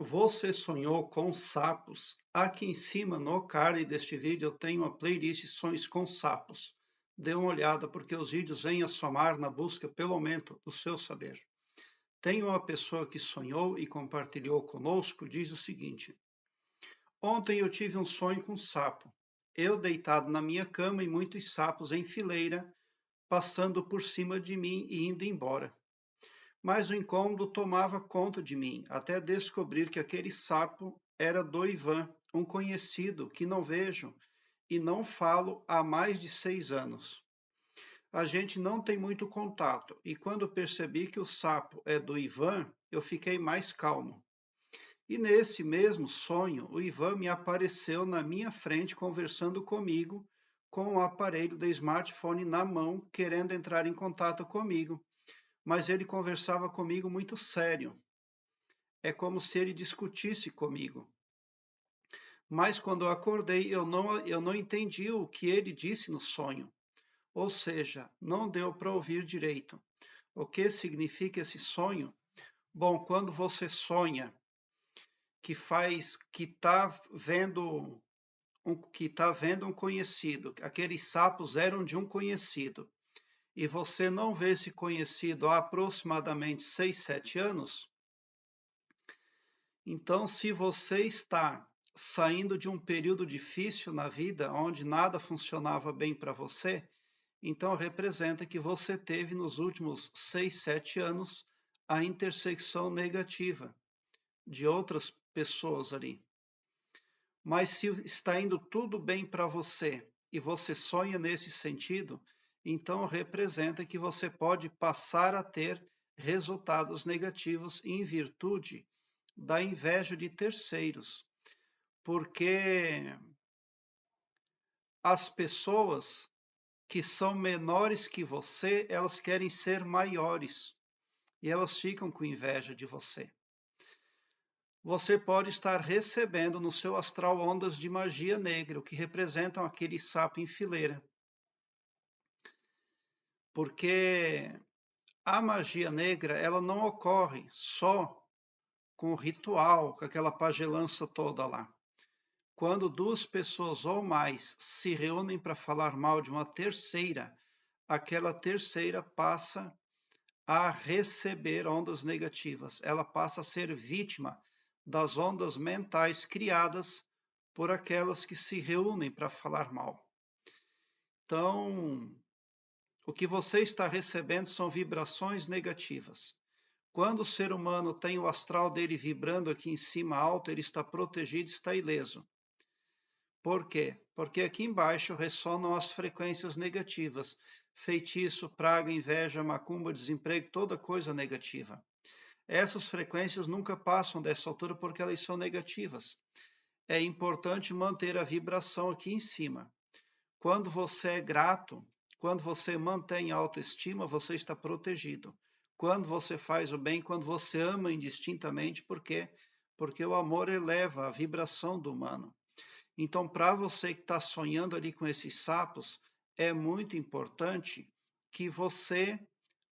Você sonhou com sapos? Aqui em cima no card deste vídeo eu tenho uma playlist Sonhos com Sapos. Dê uma olhada porque os vídeos vêm a somar na busca pelo aumento do seu saber. Tem uma pessoa que sonhou e compartilhou conosco, diz o seguinte: Ontem eu tive um sonho com sapo. Eu deitado na minha cama e muitos sapos em fileira, passando por cima de mim e indo embora. Mas o incômodo tomava conta de mim, até descobrir que aquele sapo era do Ivan, um conhecido que não vejo e não falo há mais de 6 anos. A gente não tem muito contato, e quando percebi que o sapo é do Ivan, eu fiquei mais calmo. E nesse mesmo sonho, o Ivan me apareceu na minha frente conversando comigo, com o aparelho de smartphone na mão, querendo entrar em contato comigo, mas ele conversava comigo muito sério. É como se ele discutisse comigo. Mas quando eu acordei, eu não entendi o que ele disse no sonho. Ou seja, não deu para ouvir direito. O que significa esse sonho? Bom, quando você sonha que está vendo um conhecido, aqueles sapos eram de um conhecido, e você não vê esse conhecido há aproximadamente 6, 7 anos, então, se você está saindo de um período difícil na vida, onde nada funcionava bem para você, então representa que você teve nos últimos 6, 7 anos a intersecção negativa de outras pessoas ali. Mas se está indo tudo bem para você e você sonha nesse sentido, então representa que você pode passar a ter resultados negativos em virtude da inveja de terceiros, porque as pessoas que são menores que você, elas querem ser maiores e elas ficam com inveja de você. Você pode estar recebendo no seu astral ondas de magia negra, o que representam aquele sapo em fileira. Porque a magia negra, ela não ocorre só com o ritual, com aquela pagelança toda lá. Quando duas pessoas ou mais se reúnem para falar mal de uma terceira, aquela terceira passa a receber ondas negativas. Ela passa a ser vítima das ondas mentais criadas por aquelas que se reúnem para falar mal. Então, o que você está recebendo são vibrações negativas. Quando o ser humano tem o astral dele vibrando aqui em cima alto, ele está protegido, está ileso. Por quê? Porque aqui embaixo ressonam as frequências negativas. Feitiço, praga, inveja, macumba, desemprego, toda coisa negativa. Essas frequências nunca passam dessa altura porque elas são negativas. É importante manter a vibração aqui em cima. Quando você é grato, quando você mantém a autoestima, você está protegido. Quando você faz o bem, quando você ama indistintamente, por quê? Porque o amor eleva a vibração do humano. Então, para você que está sonhando ali com esses sapos, é muito importante que você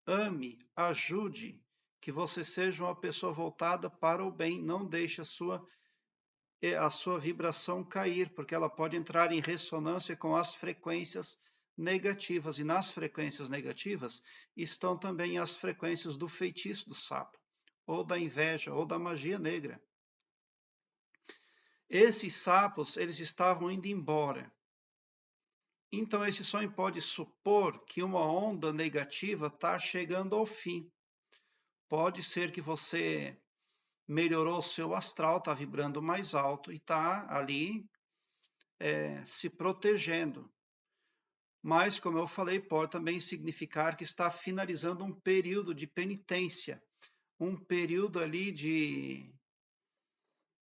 ame, ajude, que você seja uma pessoa voltada para o bem, não deixe a sua vibração cair, porque ela pode entrar em ressonância com as frequências negativas, e nas frequências negativas estão também as frequências do feitiço do sapo, ou da inveja, ou da magia negra. Esses sapos, eles estavam indo embora. Então, esse sonho pode supor que uma onda negativa está chegando ao fim. Pode ser que você melhorou o seu astral, está vibrando mais alto e está ali se protegendo. Mas, como eu falei, pode também significar que está finalizando um período de penitência, um período ali de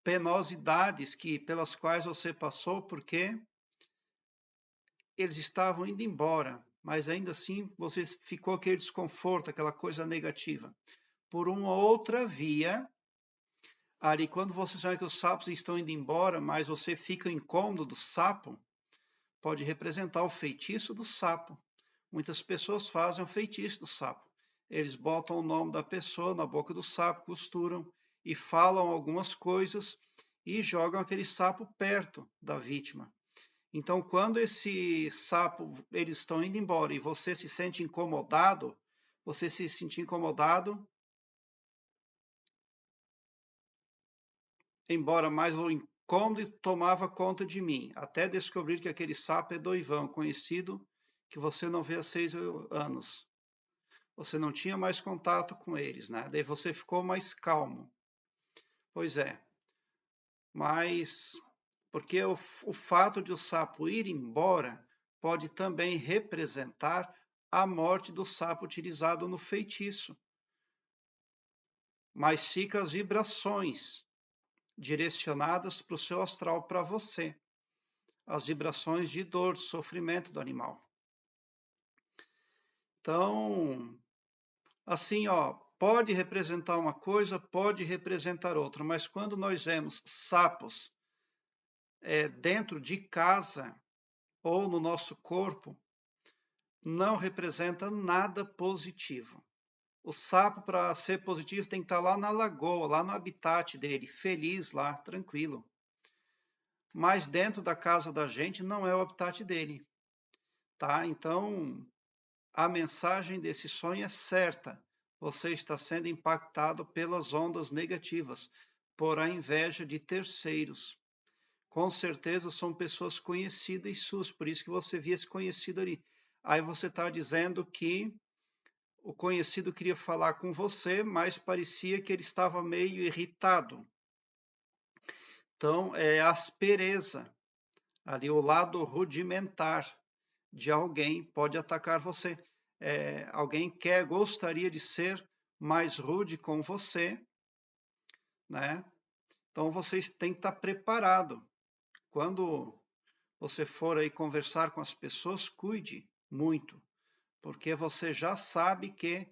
penosidades pelas quais você passou, porque eles estavam indo embora, mas ainda assim você ficou aquele desconforto, aquela coisa negativa. Por uma outra via, ali quando você sabe que os sapos estão indo embora, mas você fica incômodo do sapo, pode representar o feitiço do sapo. Muitas pessoas fazem o feitiço do sapo. Eles botam o nome da pessoa na boca do sapo, costuram e falam algumas coisas e jogam aquele sapo perto da vítima. Então, quando esse sapo, eles estão indo embora e você se sente incomodado, você se sentir incomodado, embora mais o incômodo tomava conta de mim, até descobrir que aquele sapo é doivão, conhecido que você não vê há 6 anos. Você não tinha mais contato com eles, né? Daí você ficou mais calmo. Pois é, mas porque o fato de o sapo ir embora pode também representar a morte do sapo utilizado no feitiço. Mas fica as vibrações direcionadas para o seu astral, para você. As vibrações de dor, de sofrimento do animal. Então, assim, ó, pode representar uma coisa, pode representar outra, mas quando nós vemos sapos dentro de casa ou no nosso corpo, não representa nada positivo. O sapo, para ser positivo, tem que estar lá na lagoa, lá no habitat dele, feliz lá, tranquilo. Mas dentro da casa da gente não é o habitat dele, tá? Então, a mensagem desse sonho é certa. Você está sendo impactado pelas ondas negativas, por a inveja de terceiros. Com certeza são pessoas conhecidas suas, por isso que você via esse conhecido ali. Aí você está dizendo que o conhecido queria falar com você, mas parecia que ele estava meio irritado. Então, é aspereza, ali o lado rudimentar de alguém pode atacar você. Alguém gostaria de ser mais rude com você, né? Então, você tem que estar preparado. Quando você for aí conversar com as pessoas, cuide muito, porque você já sabe que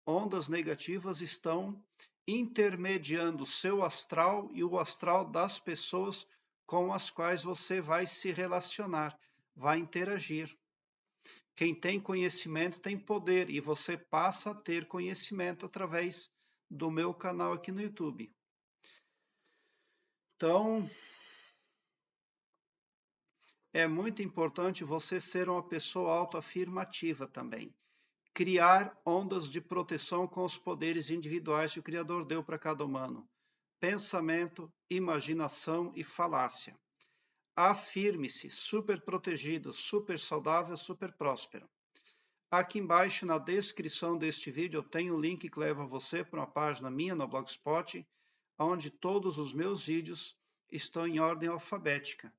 ondas negativas estão intermediando o seu astral e o astral das pessoas com as quais você vai se relacionar, vai interagir. Quem tem conhecimento tem poder e você passa a ter conhecimento através do meu canal aqui no YouTube. Então, é muito importante você ser uma pessoa autoafirmativa também. Criar ondas de proteção com os poderes individuais que o Criador deu para cada humano. Pensamento, imaginação e falácia. Afirme-se super protegido, super saudável, super próspero. Aqui embaixo na descrição deste vídeo eu tenho um link que leva você para uma página minha no Blogspot, onde todos os meus vídeos estão em ordem alfabética,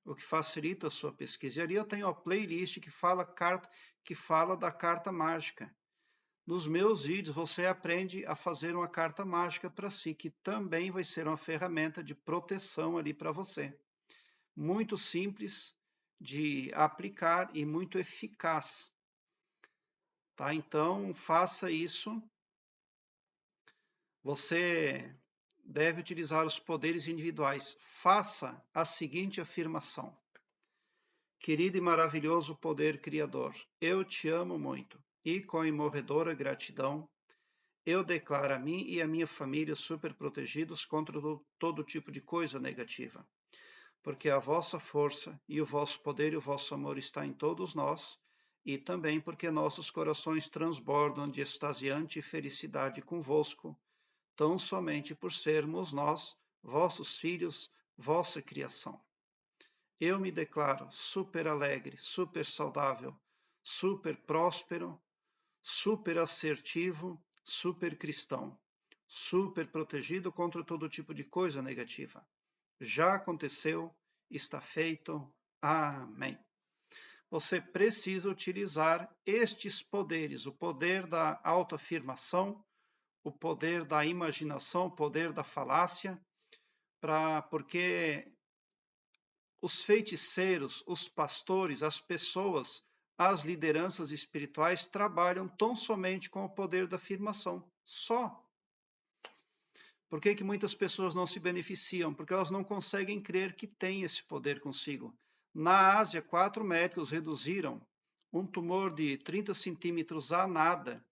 o que facilita a sua pesquisa. E ali eu tenho a playlist que fala da carta mágica. Nos meus vídeos você aprende a fazer uma carta mágica para si, que também vai ser uma ferramenta de proteção ali para você. Muito simples de aplicar e muito eficaz. Tá? Então, faça isso. Você deve utilizar os poderes individuais. Faça a seguinte afirmação. Querido e maravilhoso poder criador, eu te amo muito e com imorredora gratidão eu declaro a mim e a minha família super protegidos contra todo tipo de coisa negativa, porque a vossa força e o vosso poder e o vosso amor está em todos nós, e também porque nossos corações transbordam de extasiante felicidade convosco, tão somente por sermos nós, vossos filhos, vossa criação. Eu me declaro super alegre, super saudável, super próspero, super assertivo, super cristão, super protegido contra todo tipo de coisa negativa. Já aconteceu, está feito. Amém. Você precisa utilizar estes poderes, o poder da autoafirmação, o poder da imaginação, o poder da falácia, porque os feiticeiros, os pastores, as pessoas, as lideranças espirituais trabalham tão somente com o poder da afirmação. Só. Por que muitas pessoas não se beneficiam? Porque elas não conseguem crer que têm esse poder consigo. Na Ásia, 4 médicos reduziram um tumor de 30 centímetros a nada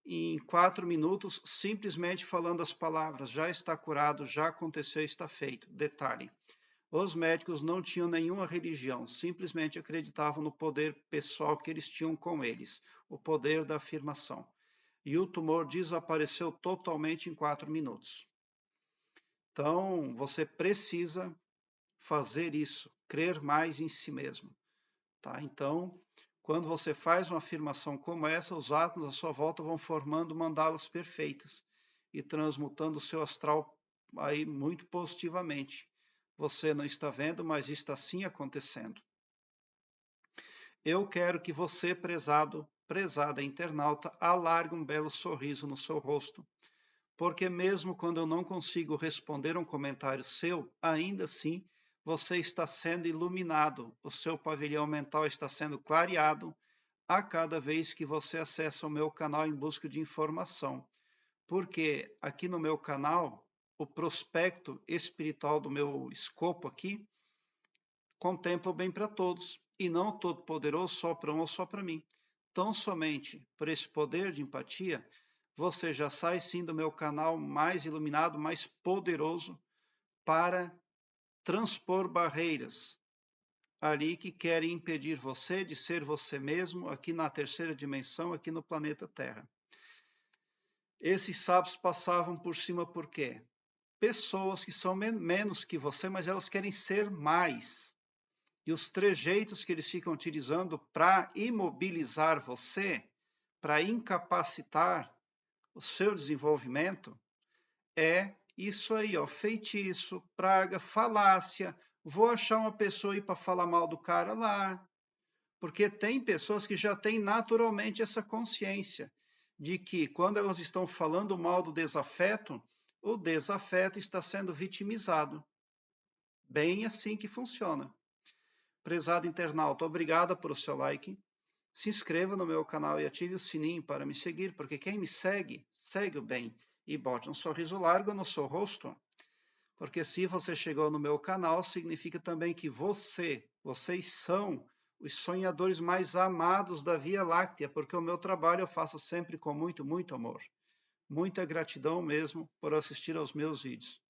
em 4 minutos, simplesmente falando as palavras, já está curado, já aconteceu, está feito. Detalhe, os médicos não tinham nenhuma religião, simplesmente acreditavam no poder pessoal que eles tinham com eles, o poder da afirmação. E o tumor desapareceu totalmente em 4 minutos. Então, você precisa fazer isso, crer mais em si mesmo, tá? Então, quando você faz uma afirmação como essa, os átomos à sua volta vão formando mandalas perfeitas e transmutando o seu astral aí muito positivamente. Você não está vendo, mas está sim acontecendo. Eu quero que você, prezado, prezada internauta, alargue um belo sorriso no seu rosto, porque mesmo quando eu não consigo responder um comentário seu, ainda assim você está sendo iluminado, o seu pavilhão mental está sendo clareado a cada vez que você acessa o meu canal em busca de informação. Porque aqui no meu canal, o prospecto espiritual do meu escopo aqui contempla o bem para todos, e não o todo-poderoso só para um ou só para mim. Tão somente por esse poder de empatia, você já sai sim do meu canal mais iluminado, mais poderoso para transpor barreiras ali que querem impedir você de ser você mesmo aqui na terceira dimensão, aqui no planeta Terra. Esses sábios passavam por cima por quê? Pessoas que são menos que você, mas elas querem ser mais. E os trejeitos que eles ficam utilizando para imobilizar você, para incapacitar o seu desenvolvimento, é isso aí, ó, feitiço, praga, falácia. Vou achar uma pessoa aí para falar mal do cara lá. Porque tem pessoas que já têm naturalmente essa consciência de que quando elas estão falando mal do desafeto, o desafeto está sendo vitimizado. Bem assim que funciona. Prezado internauta, obrigado por o seu like. Se inscreva no meu canal e ative o sininho para me seguir, porque quem me segue, segue o bem. E bote um sorriso largo no seu rosto. Porque se você chegou no meu canal, significa também que vocês são os sonhadores mais amados da Via Láctea, porque o meu trabalho eu faço sempre com muito, muito amor. Muita gratidão mesmo por assistir aos meus vídeos.